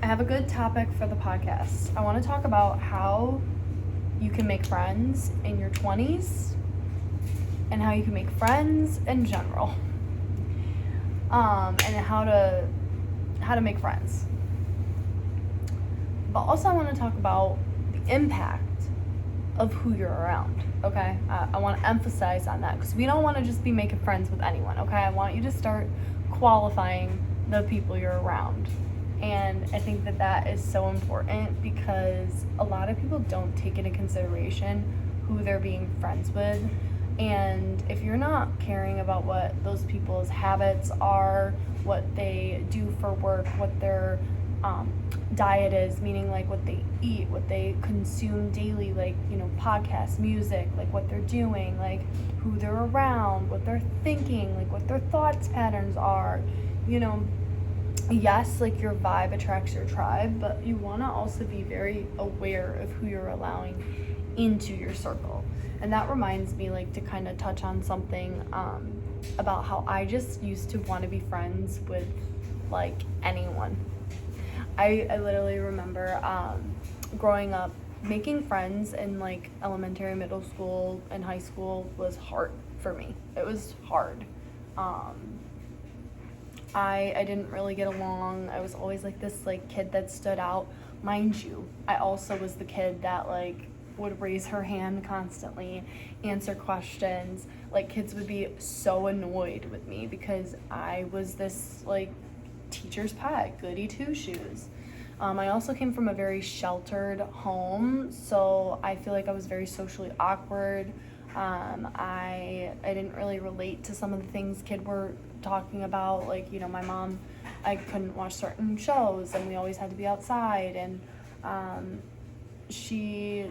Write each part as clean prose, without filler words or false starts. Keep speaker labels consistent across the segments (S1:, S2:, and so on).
S1: I have a good topic for the podcast. I want to talk about how you can make friends in your 20s and how you can make friends in general. And how to make friends. But also I want to talk about the impact of who you're around, okay? I want to emphasize on that because we don't want to just be making friends with anyone, okay? I want you to start qualifying the people you're around. And I think that is so important because a lot of people don't take into consideration who they're being friends with. And if you're not caring about what those people's habits are, what they do for work, what their diet is, meaning like what they eat, what they consume daily, like, podcasts, music, like what they're doing, like who they're around, what they're thinking, like what their thoughts patterns are, yes, like your vibe attracts your tribe, but you want to also be very aware of who you're allowing into your circle. And that reminds me, like, to kind of touch on something about how I just used to want to be friends with like anyone. I literally remember growing up, making friends in like elementary, middle school, and high school was hard for me. It was hard. I didn't really get along. I was always like this like kid that stood out. Mind you, I also was the kid that like would raise her hand constantly, answer questions. Like kids would be so annoyed with me because I was this like teacher's pet, goody two-shoes. I also came from a very sheltered home, so I feel like I was very socially awkward. I didn't really relate to some of the things kids were talking about, like, my mom, I couldn't watch certain shows, and we always had to be outside, and she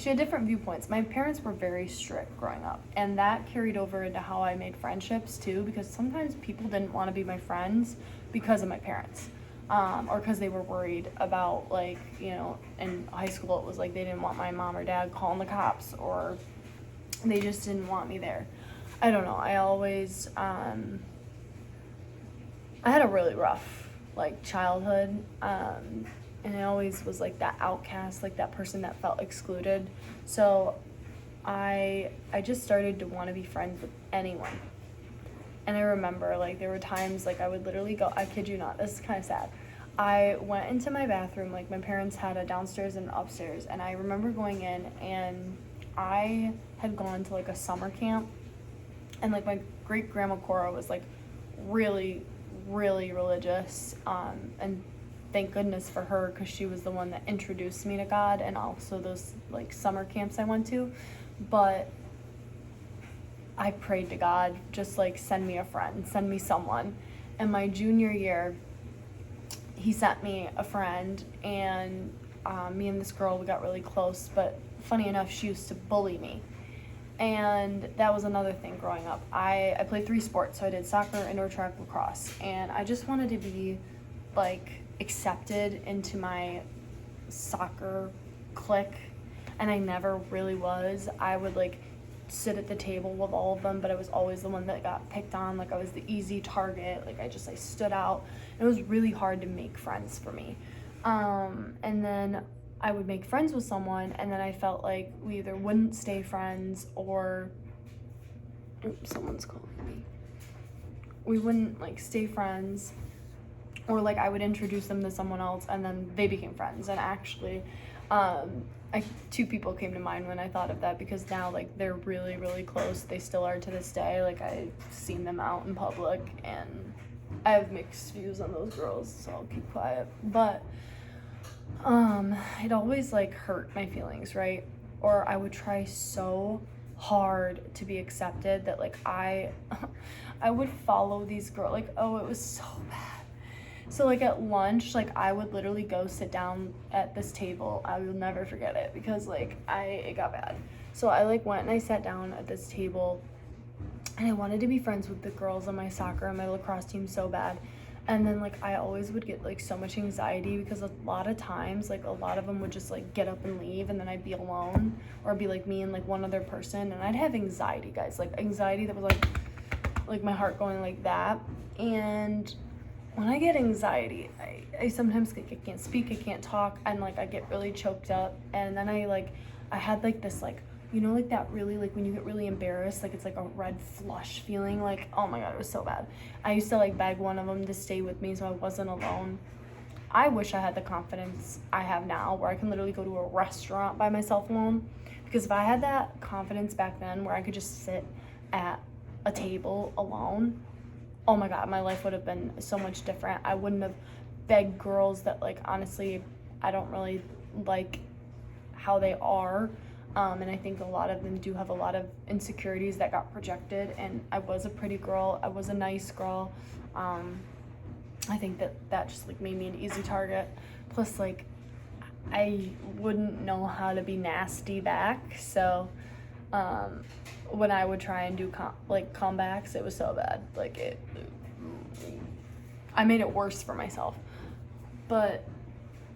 S1: had different viewpoints. My parents were very strict growing up, and that carried over into how I made friendships too, because sometimes people didn't want to be my friends because of my parents, or because they were worried about, like, in high school it was like they didn't want my mom or dad calling the cops, or they just didn't want me there. I don't know. I always, I had a really rough, like, childhood, and I always was, like, that outcast, like, that person that felt excluded. So I just started to want to be friends with anyone. And I remember, like, there were times, like, I would literally go, I kid you not, this is kind of sad. I went into my bathroom, like, my parents had a downstairs and upstairs, and I remember going in, and I had gone to, like, a summer camp, and, like, my great-grandma Cora was, like, really, really religious, and thank goodness for her, because she was the one that introduced me to God, and also those, like, summer camps I went to. But I prayed to God, just, like, send me a friend, send me someone. And my junior year, he sent me a friend, and me and this girl, we got really close, but funny enough, she used to bully me. And that was another thing growing up. I played 3 sports, so I did soccer, indoor track, lacrosse, and I just wanted to be, like, accepted into my soccer clique, and I never really was. I would, like, sit at the table with all of them, but I was always the one that got picked on. Like, I was the easy target. Like, I stood out. It was really hard to make friends for me. And then I would make friends with someone, and then I felt like we either wouldn't stay friends, or someone's calling me. We wouldn't, like, stay friends, or, like, I would introduce them to someone else, and then they became friends. And actually, 2 people came to mind when I thought of that, because now, like, they're really, really close. They still are to this day. Like, I've seen them out in public, and I have mixed views on those girls, so I'll keep quiet. But it always, like, hurt my feelings, right? Or I would try so hard to be accepted that, like, I would follow these girls. Like, oh, it was so bad. So, like, at lunch, like, I would literally go sit down at this table. I will never forget it, because, like, it got bad. So I, like, went and I sat down at this table, and I wanted to be friends with the girls on my soccer and my lacrosse team so bad. And then, like, I always would get, like, so much anxiety, because a lot of times, like, a lot of them would just, like, get up and leave, and then I'd be alone, or it'd be, like, me and, like, one other person, and I'd have anxiety, guys. Like, anxiety that was, like my heart going like that. And when I get anxiety, I sometimes I can't speak, I can't talk, and like I get really choked up, and then I had like this like, you know, like that really, like when you get really embarrassed, like it's like a red flush feeling, like, oh my God, it was so bad. I used to like beg one of them to stay with me so I wasn't alone. I wish I had the confidence I have now where I can literally go to a restaurant by myself alone, because if I had that confidence back then where I could just sit at a table alone, oh my God, my life would have been so much different. I wouldn't have begged girls that, like, honestly, I don't really like how they are. And I think a lot of them do have a lot of insecurities that got projected. And I was a pretty girl. I was a nice girl. I think that just, like, made me an easy target. Plus, like, I wouldn't know how to be nasty back. So, when I would try and do comebacks, it was so bad. Like I made it worse for myself. But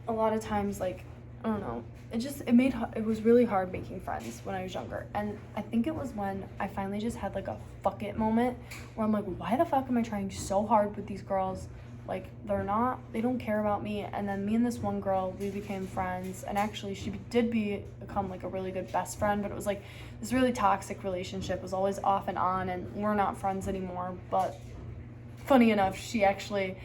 S1: a lot of times, like, I don't know, it was really hard making friends when I was younger. And I think it was when I finally just had like a fuck it moment where I'm like, why the fuck am I trying so hard with these girls? Like, they don't care about me. And then me and this one girl, we became friends. And actually, she did become like a really good best friend. But it was like this really toxic relationship. It was always off and on. And we're not friends anymore. But funny enough, she actually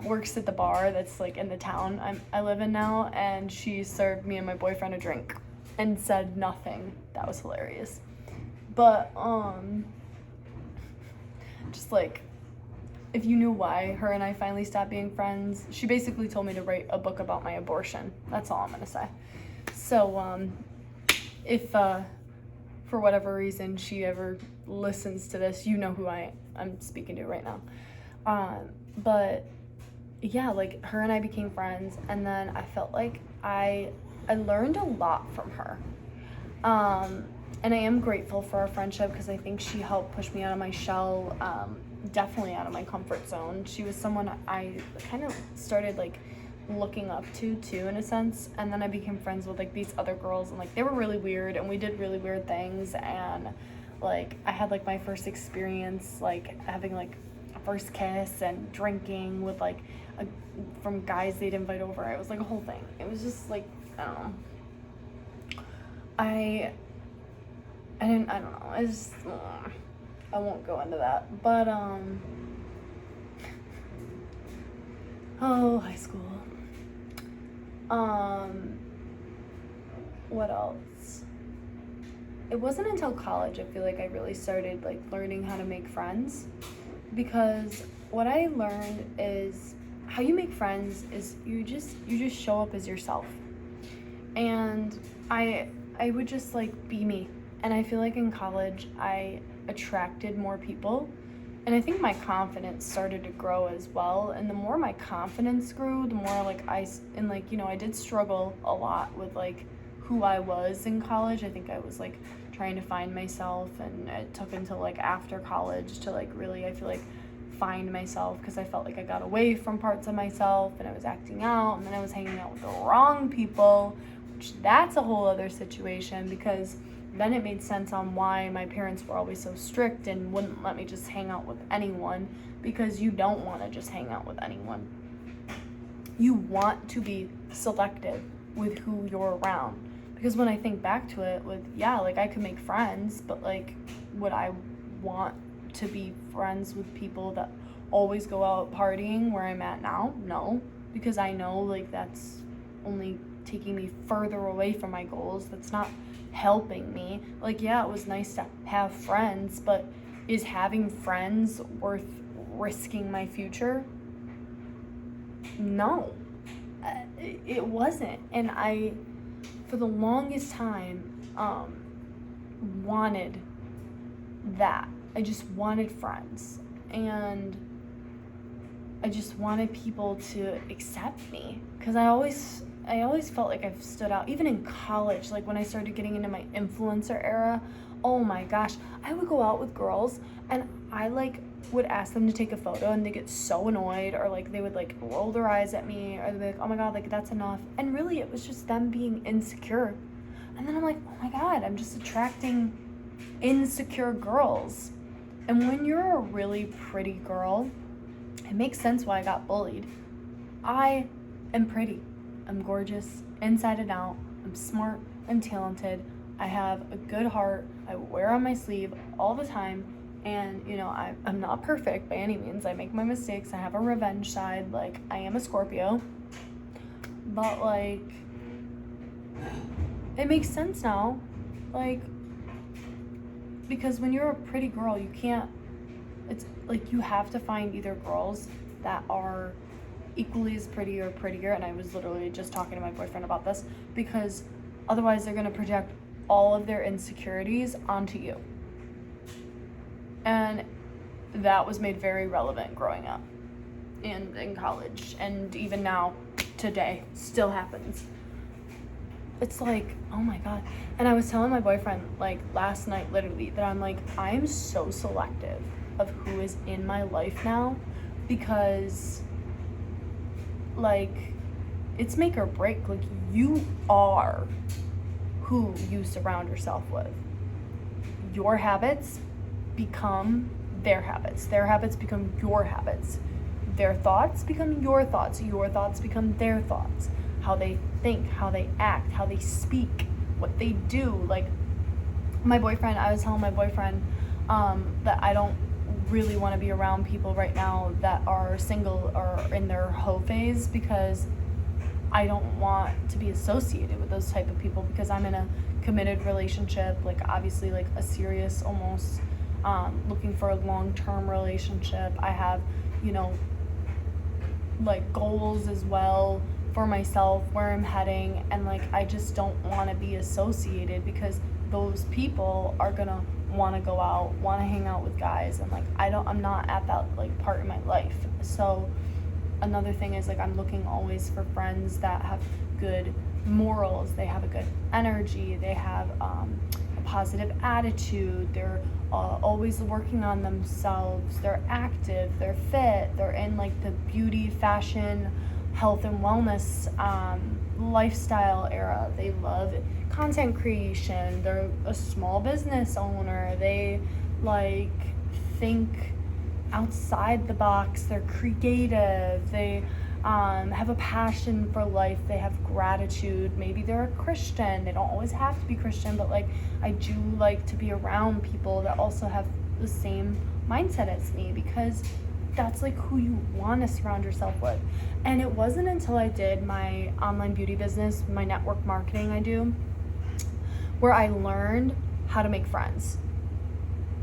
S1: works at the bar that's like in the town I live in now. And she served me and my boyfriend a drink and said nothing. That was hilarious. But just like, if you knew why her and I finally stopped being friends, she basically told me to write a book about my abortion. That's all I'm gonna say. So, if for whatever reason she ever listens to this, you know who I'm speaking to right now. But yeah, like her and I became friends, and then I felt like I learned a lot from her. And I am grateful for our friendship because I think she helped push me out of my shell. Definitely out of my comfort zone. She was someone I kind of started like looking up to too, in a sense. And then I became friends with like these other girls, and like they were really weird, and we did really weird things. And like I had like my first experience like having like a first kiss and drinking with like from guys they'd invite over. It was like a whole thing. It was just like, I don't know. I don't know. I just I won't go into that. But high school. What else? It wasn't until college I feel like I really started like learning how to make friends, because what I learned is how you make friends is you just show up as yourself. And I would just like be me. And I feel like in college I attracted more people, and I think my confidence started to grow as well. And the more my confidence grew, the more like I did struggle a lot with like who I was in college. I think I was like trying to find myself, and it took until like after college to like really, I feel like, find myself, because I felt like I got away from parts of myself and I was acting out, and then I was hanging out with the wrong people, which that's a whole other situation, because then it made sense on why my parents were always so strict and wouldn't let me just hang out with anyone, because you don't want to just hang out with anyone. You want to be selective with who you're around. Because when I think back to it, like I could make friends, but like, would I want to be friends with people that always go out partying where I'm at now? No, because I know like that's only taking me further away from my goals. That's not helping me. Like, yeah, it was nice to have friends, but is having friends worth risking my future? No, it wasn't. And I, for the longest time, wanted that. I just wanted friends, and I just wanted people to accept me, because I always felt like I've stood out. Even in college, like when I started getting into my influencer era, oh my gosh, I would go out with girls and I like would ask them to take a photo, and they get so annoyed, or like they would like roll their eyes at me, or they'd be like, oh my God, like that's enough. And really it was just them being insecure. And then I'm like, oh my God, I'm just attracting insecure girls. And when you're a really pretty girl it makes sense why I got bullied. I am pretty. I'm gorgeous, inside and out. I'm smart. I'm talented. I have a good heart. I wear on my sleeve all the time. And, you know, I'm not perfect by any means. I make my mistakes. I have a revenge side. Like, I am a Scorpio. But, like, it makes sense now. Like, because when you're a pretty girl, you can't, it's like you have to find either girls that are equally as pretty or prettier. And I was literally just talking to my boyfriend about this, because otherwise they're going to project all of their insecurities onto you. And that was made very relevant growing up and in college, and even now, today, still happens. It's like, oh my God. And I was telling my boyfriend, like, last night, literally, that I'm like, I am so selective of who is in my life now, because, like, it's make or break. Like, you are who you surround yourself with. Your habits become their habits. Their habits become your habits. Their thoughts become your thoughts. Your thoughts become their thoughts. How they think, how they act, how they speak, what they do. Like, my boyfriend, I was telling my boyfriend that I don't really want to be around people right now that are single or in their hoe phase, because I don't want to be associated with those type of people, because I'm in a committed relationship, like, obviously, like, a serious, almost looking for a long-term relationship. I have, you know, like, goals as well for myself, where I'm heading, and, like, I just don't want to be associated, because those people are gonna want to go out, want to hang out with guys, and, like, I'm not at that, like, part in my life. So another thing is, like, I'm looking always for friends that have good morals, they have a good energy, they have a positive attitude, they're always working on themselves, they're active, they're fit, they're in, like, the beauty, fashion, health and wellness lifestyle era. They love content creation, they're a small business owner, they, like, think outside the box, they're creative, they have a passion for life, they have gratitude, maybe they're a Christian, they don't always have to be Christian, but, like, I do like to be around people that also have the same mindset as me, because that's, like, who you want to surround yourself with. And it wasn't until I did my online beauty business, my network marketing I do, where I learned how to make friends.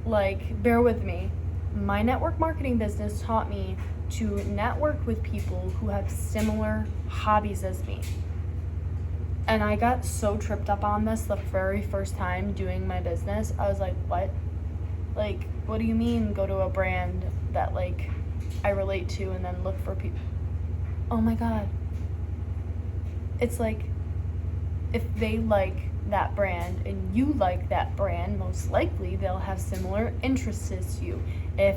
S1: Like, bear with me. My network marketing business taught me to network with people who have similar hobbies as me. And I got so tripped up on this the very first time doing my business. I was like, what? Like, what do you mean go to a brand that, like, I relate to and then look for people? Oh my God. It's like, if they like that brand and you like that brand, most likely they'll have similar interests as you. If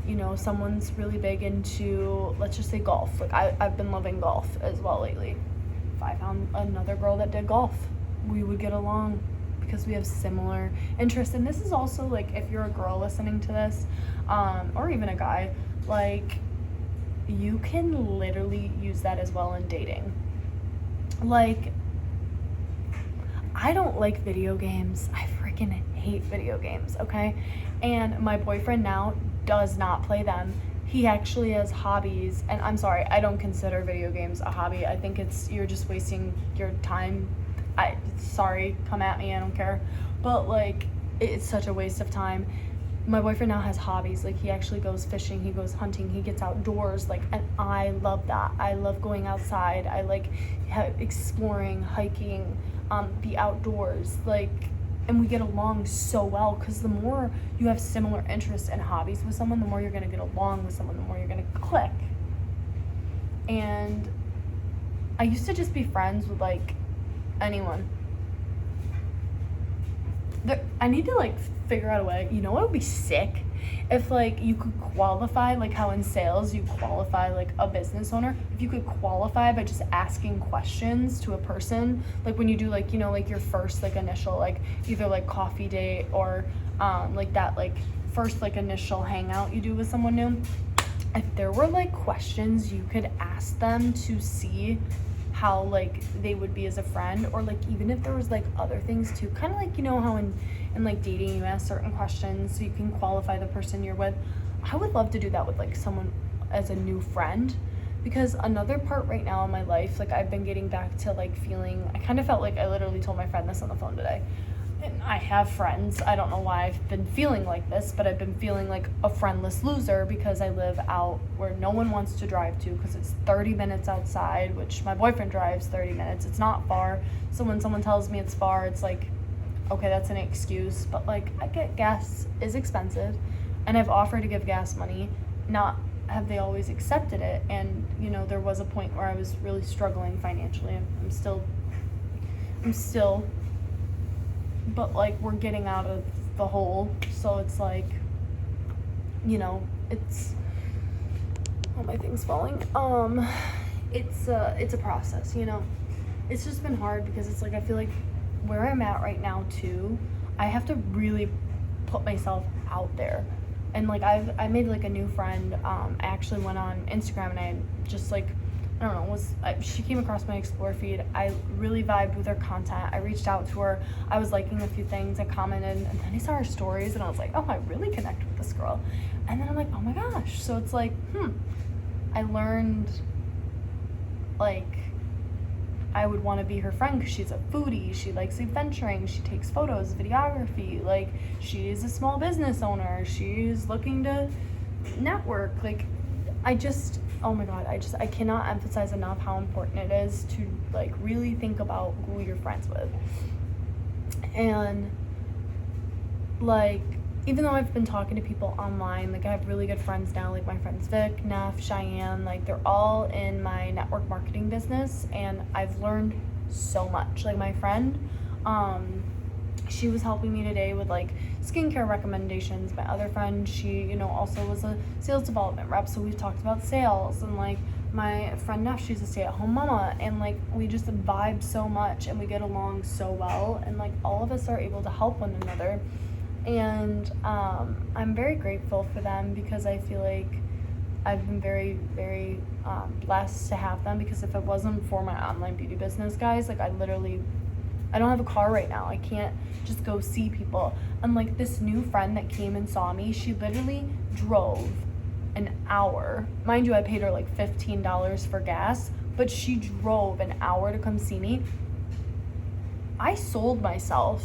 S1: you know, someone's really big into, let's just say, golf. Like, I've been loving golf as well lately. If I found another girl that did golf, we would get along, because we have similar interests. And this is also, like, if you're a girl listening to this, or even a guy, like, you can literally use that as well in dating. Like, I don't like video games. I freaking hate video games, okay? And my boyfriend now does not play them. He actually has hobbies, and I'm sorry, I don't consider video games a hobby. I think you're just wasting your time. Sorry, come at me, I don't care. But, like, it's such a waste of time. My boyfriend now has hobbies. Like, he actually goes fishing, he goes hunting, he gets outdoors, like, and I love that. I love going outside. I like exploring, hiking, the outdoors, like, and we get along so well, because the more you have similar interests and hobbies with someone, the more you're going to get along with someone, the more you're going to click. And I used to just be friends with, like, anyone. I need to, like, figure out a way. You know what would be sick? If, like, you could qualify, like, how in sales you qualify, like, a business owner. If you could qualify by just asking questions to a person, like, when you do, like, you know, like, your first, like, initial, like, either, like, coffee date or like that, like, first, like, initial hangout you do with someone new. if there were like questions you could ask them to see how like they would be as a friend, or like even if there was like other things too, kind of like, you know how in like dating you ask certain questions so you can qualify the person you're with. I would love to do that with like someone as a new friend, because another part right now in my life, like I've been getting back to like feeling, I kind of felt like I literally told my friend this on the phone today. And I have friends. I don't know why I've been feeling like this, but I've been feeling like a friendless loser because I live out where no one wants to drive to, because it's 30 minutes outside, which my boyfriend drives 30 minutes. It's not far. So when someone tells me it's far, it's like, okay, that's an excuse. But like, I get gas is expensive, and I've offered to give gas money. Not have they always accepted it. And, you know, there was a point where I was really struggling financially. I'm still, but like we're getting out of the hole, so it's like, you know, it's, oh, my thing's falling. It's a process, you know. It's just been hard because it's like I feel like where I'm at right now too, I have to really put myself out there. And like I made like a new friend. I actually went on Instagram and I just like, I don't know, she came across my Explore feed. I really vibed with her content. I reached out to her. I was liking a few things. I commented, and then I saw her stories, and I was like, oh, I really connect with this girl. And then I'm like, oh my gosh. So it's like, I learned, like, I would want to be her friend because she's a foodie. She likes adventuring. She takes photos, videography. Like, she's a small business owner. She's looking to network. Like, oh my God, I cannot emphasize enough how important it is to like really think about who you're friends with. And like, even though I've been talking to people online, like I have really good friends now, like my friends Vic, Neff, Cheyenne, like they're all in my network marketing business, and I've learned so much. Like my friend, she was helping me today with like skincare recommendations. My other friend, she, you know, also was a sales development rep, so we've talked about sales. And like my friend Neff, she's a stay-at-home mama, and like we just vibe so much and we get along so well, and like all of us are able to help one another. And I'm very grateful for them, because I feel like I've been very, very blessed to have them, because if it wasn't for my online beauty business, guys, like I don't have a car right now. I can't just go see people. And like this new friend that came and saw me, she literally drove an hour. Mind you, I paid her like $15 for gas, but she drove an hour to come see me. I sold myself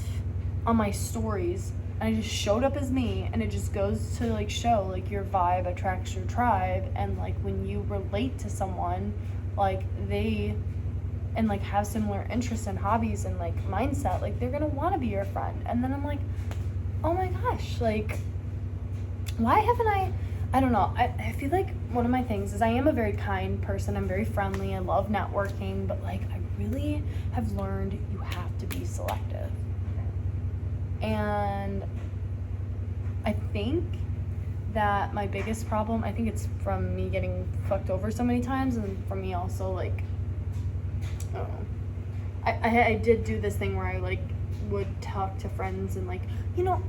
S1: on my stories, and I just showed up as me, and it just goes to like show like your vibe attracts your tribe. And like when you relate to someone, like they and like have similar interests and hobbies and like mindset, like they're gonna want to be your friend. And then I'm like, oh my gosh, like why haven't I don't know. I feel like one of my things is I am a very kind person. I'm very friendly. I love networking, but like I really have learned you have to be selective. And I think that my biggest problem, I think it's from me getting fucked over so many times, and from me also like, I don't know. I did do this thing where I like would talk to friends, and like, you know,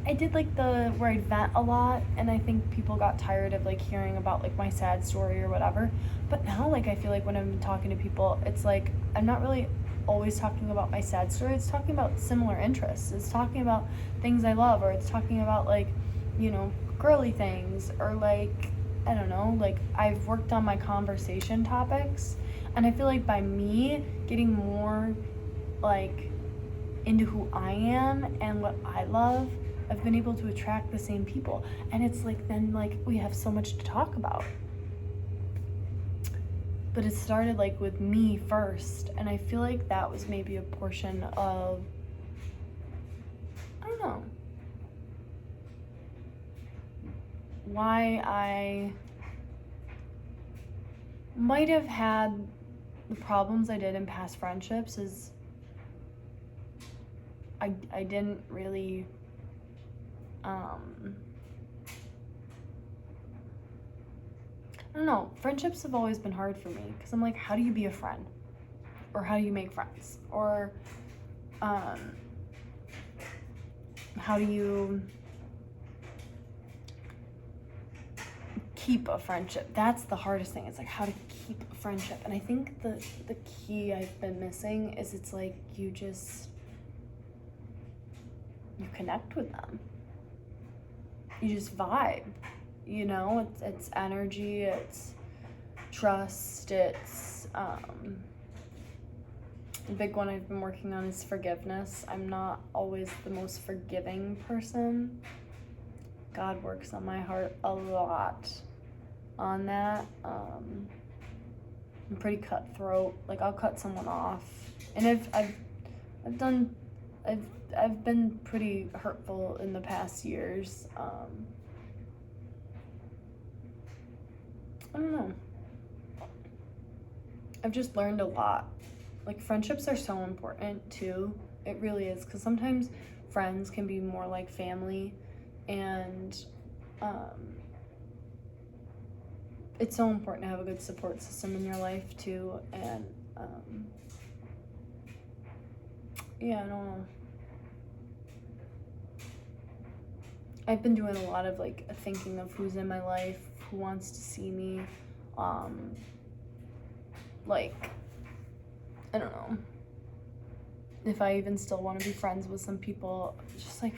S1: I did like where I'd vent a lot, and I think people got tired of like hearing about like my sad story or whatever. But now like I feel like when I'm talking to people, it's like I'm not really always talking about my sad story. It's talking about similar interests. It's talking about things I love, or it's talking about like, you know, girly things, or like, I don't know, like I've worked on my conversation topics. And I feel like by me getting more like into who I am and what I love, I've been able to attract the same people. And it's like then like we have so much to talk about. But it started like with me first, and I feel like that was maybe a portion of, I don't know, why I might have had the problems I did in past friendships. Is I didn't really I don't know, friendships have always been hard for me, because I'm like, how do you be a friend, or how do you make friends, or how do you keep a friendship. That's the hardest thing. It's like how to keep a friendship. And I think the key I've been missing is it's like you connect with them. You just vibe, you know? It's energy, it's trust, it's the big one I've been working on is forgiveness. I'm not always the most forgiving person. God works on my heart a lot on that. I'm pretty cutthroat. Like, I'll cut someone off, and I've been pretty hurtful in the past years. I don't know. I've just learned a lot. Like, friendships are so important too. It really is, because sometimes friends can be more like family, and it's so important to have a good support system in your life too. And yeah, I don't know. I've been doing a lot of like thinking of who's in my life, who wants to see me, like, I don't know, if I even still want to be friends with some people. Just like,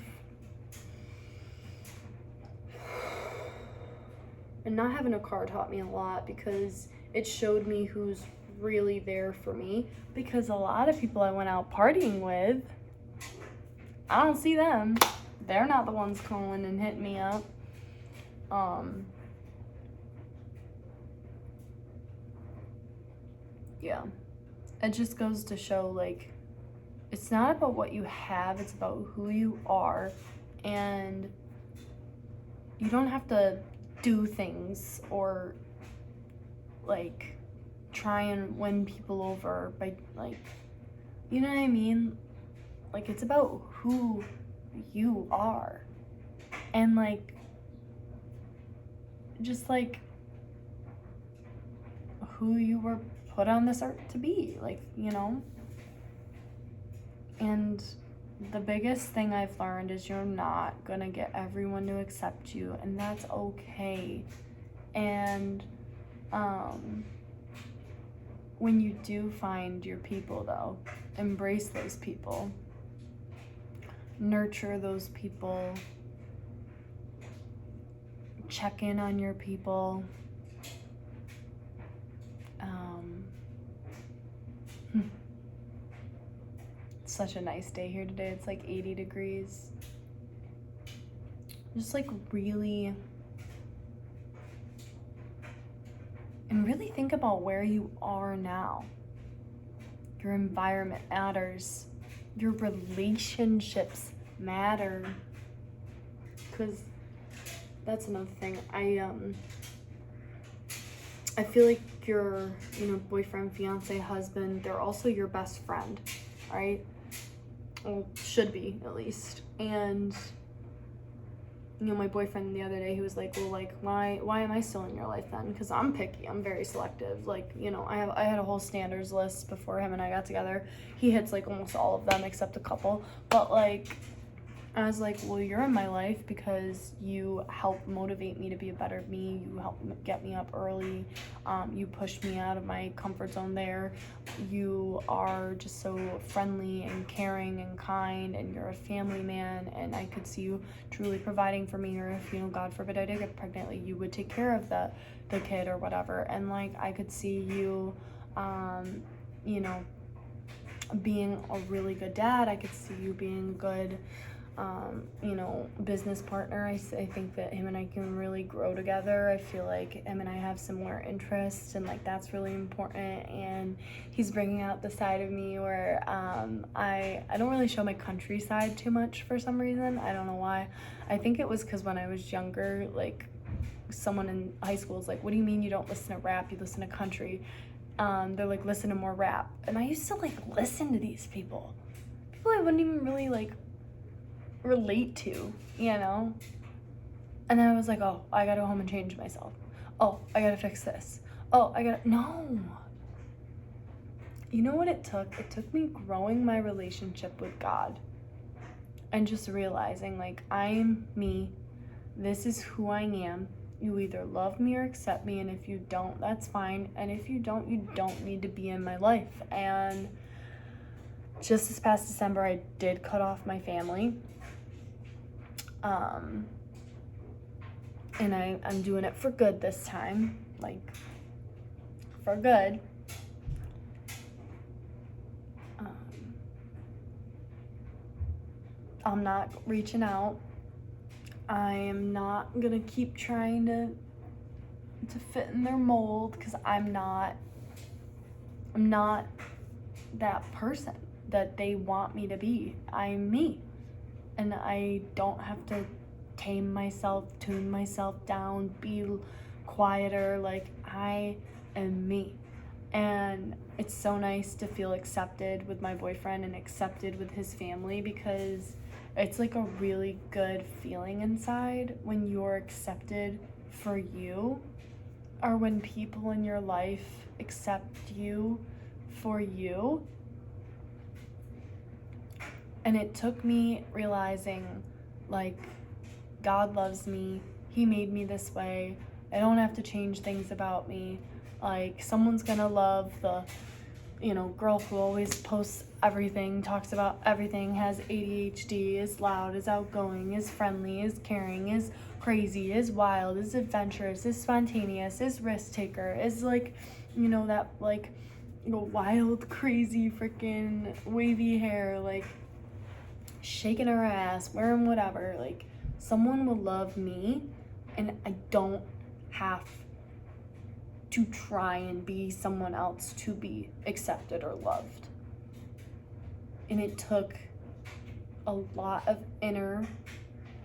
S1: and not having a car taught me a lot, because it showed me who's really there for me, because a lot of people I went out partying with, I don't see them. They're not the ones calling and hitting me up. Yeah. It just goes to show, like, it's not about what you have, it's about who you are. And you don't have to do things or, like, try and win people over by, like, you know what I mean? Like, it's about who you are. And, like, just, like, who you were put on this earth to be, like, you know? And the biggest thing I've learned is you're not gonna get everyone to accept you, and that's okay. And when you do find your people, though, embrace those people, nurture those people, check in on your people. It's such a nice day here today. It's like 80 degrees. Just like really think about where you are now. Your environment matters. Your relationships matter. Because that's another thing. I feel like your, boyfriend, fiance, husband, they're also your best friend, right? Well, should be, at least. And my boyfriend the other day, he was like, well, like, why am I still in your life then? Because I'm picky. I'm very selective. Like, I had a whole standards list before him and I got together. He hits like almost all of them except a couple. But like, I was like, well, you're in my life because you help motivate me to be a better me. You help get me up early. You push me out of my comfort zone there. You are just so friendly and caring and kind, and you're a family man, and I could see you truly providing for me. Or if, God forbid I did get pregnant, like, you would take care of the kid or whatever. And like, I could see you, being a really good dad. I could see you being good business partner. I think that him and I can really grow together. I feel like him and I have similar interests, and like that's really important. And he's bringing out the side of me where I don't really show my country side too much for some reason. I don't know why. I think it was because when I was younger, like, someone in high school was like, what do you mean you don't listen to rap, you listen to country? They're like, listen to more rap. And I used to like listen to these people I wouldn't even really like relate to, and then I was like, oh, I gotta go home and change myself. Oh, I gotta fix this. Oh, no. You know what it took? It took me growing my relationship with God and just realizing, like, I'm me. This is who I am. You either love me or accept me, and if you don't, that's fine. And if you don't need to be in my life. And just this past December, I did cut off my family. And I'm doing it for good this time. Like, for good. I'm not reaching out. I am not gonna keep trying to fit in their mold, because I'm not that person that they want me to be. I'm me. And I don't have to tame myself, tune myself down, be quieter. Like, I am me. And it's so nice to feel accepted with my boyfriend and accepted with his family, because it's like a really good feeling inside when you're accepted for you, or when people in your life accept you for you. And it took me realizing, like, God loves me. He made me this way. I don't have to change things about me. Like, someone's gonna love the, girl who always posts everything, talks about everything, has ADHD, is loud, is outgoing, is friendly, is caring, is crazy, is wild, is adventurous, is spontaneous, is risk taker, is like, that like, wild, crazy, freaking wavy hair, like shaking her ass, wearing whatever. Like, someone will love me, and I don't have to try and be someone else to be accepted or loved. And it took a lot of inner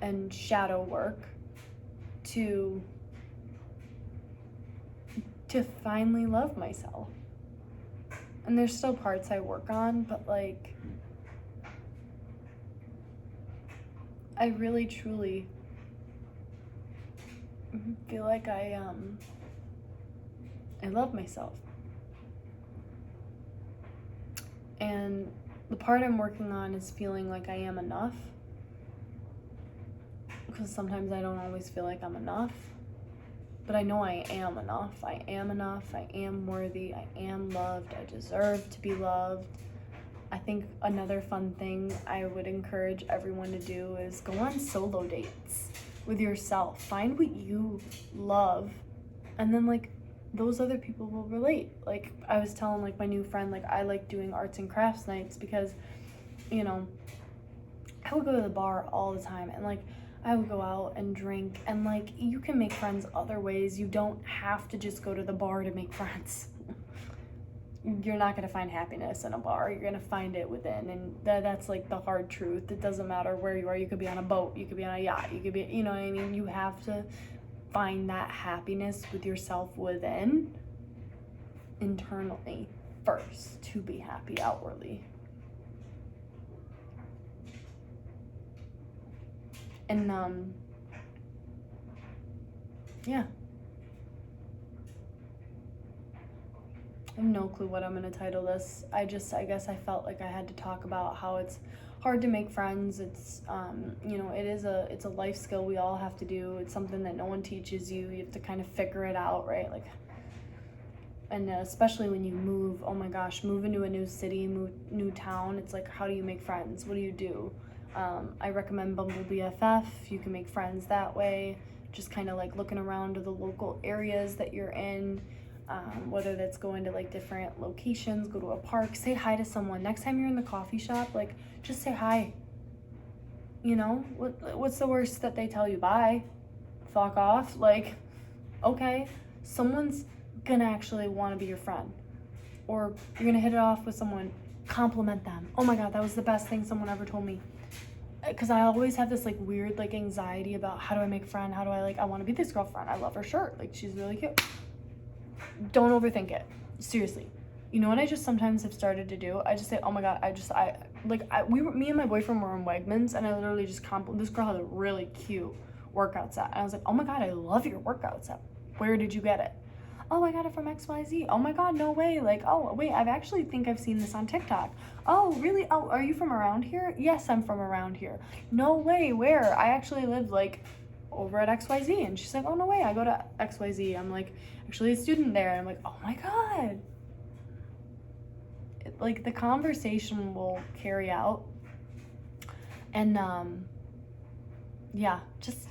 S1: and shadow work to finally love myself. And there's still parts I work on, but like, I really truly feel like I love myself. And the part I'm working on is feeling like I am enough, because sometimes I don't always feel like I'm enough, but I know I am enough. I am enough. I am worthy. I am loved. I deserve to be loved. I think another fun thing I would encourage everyone to do is go on solo dates with yourself. Find what you love, and then like, those other people will relate. Like, I was telling like my new friend, like, I like doing arts and crafts nights because, I would go to the bar all the time, and like, I would go out and drink, and like, you can make friends other ways. You don't have to just go to the bar to make friends. You're not going to find happiness in a bar. You're going to find it within, and that's like the hard truth. It doesn't matter where you are. You could be on a boat, you could be on a yacht, you could be, what I mean? You have to find that happiness with yourself within, internally first, to be happy outwardly. And yeah, I have no clue what I'm gonna title this. I guess I felt like I had to talk about how it's hard to make friends. It's it's a life skill we all have to do. It's something that no one teaches you. You have to kind of figure it out, right? Like, and especially when you move, oh my gosh, move into a new city, new town. It's like, how do you make friends? What do you do? I recommend Bumble BFF. You can make friends that way. Just kind of like looking around to the local areas that you're in. Whether that's going to like different locations, go to a park, say hi to someone. Next time you're in the coffee shop, like, just say hi. What's the worst that they tell you? Bye. Fuck off. Like, okay, someone's gonna actually want to be your friend, or you're gonna hit it off with someone, compliment them. Oh my God, that was the best thing someone ever told me. Because I always have this like weird like anxiety about, how do I make a friend? How do I want to be this girlfriend? I love her shirt. Like, she's really cute. Don't overthink it. Seriously. You know what I just sometimes have started to do? I just say, oh my God, me and my boyfriend were in Wegmans, and I literally just this girl had a really cute workout set. And I was like, oh my God, I love your workout set. Where did you get it? Oh, I got it from XYZ. Oh my God, no way. Like, oh, wait, think I've seen this on TikTok. Oh, really? Oh, are you from around here? Yes, I'm from around here. No way, where? I actually live like over at XYZ. And she's like, oh, no way, I go to XYZ. I'm like, actually a student there. And I'm like, oh my God. Like, the conversation will carry out. And, yeah, just,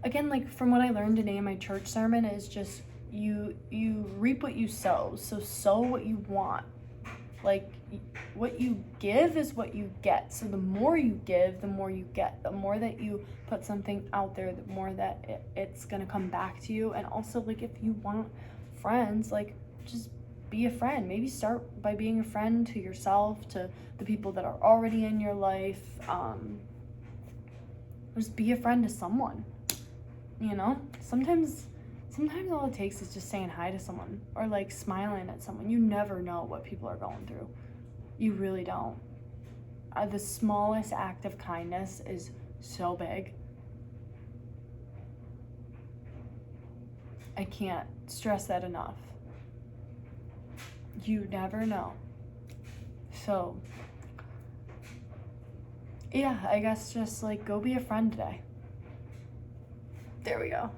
S1: again, like, from what I learned today in my church sermon is just, you reap what you sow. So sow what you want. Like, what you give is what you get. So the more you give, the more you get. The more that you put something out there, the more that it's gonna come back to you. And also, like, if you want friends, like, just be a friend. Maybe start by being a friend to yourself, to the people that are already in your life. Just be a friend to someone, you know? Sometimes all it takes is just saying hi to someone or like smiling at someone. You never know what people are going through. You really don't. The smallest act of kindness is so big. I can't stress that enough. You never know. So, yeah, I guess just like go be a friend today. There we go.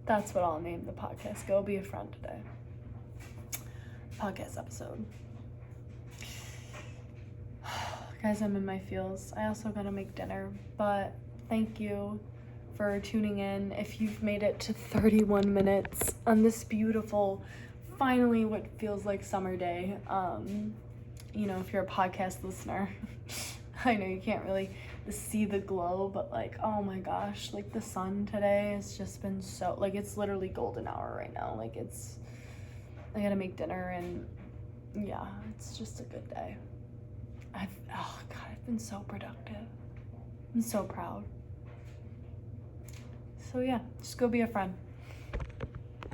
S1: That's what I'll name the podcast. Go be a friend today. Podcast episode. Guys, I'm in my feels. I also gotta make dinner, but thank you for tuning in. If you've made it to 31 minutes on this beautiful, finally what feels like summer day, you know, if you're a podcast listener, I know you can't really see the glow, but like, oh my gosh, like the sun today has just been so, like, it's literally golden hour right now. Like, I gotta make dinner, and yeah, it's just a good day. Oh God, I've been so productive. I'm so proud. So yeah, just go be a friend.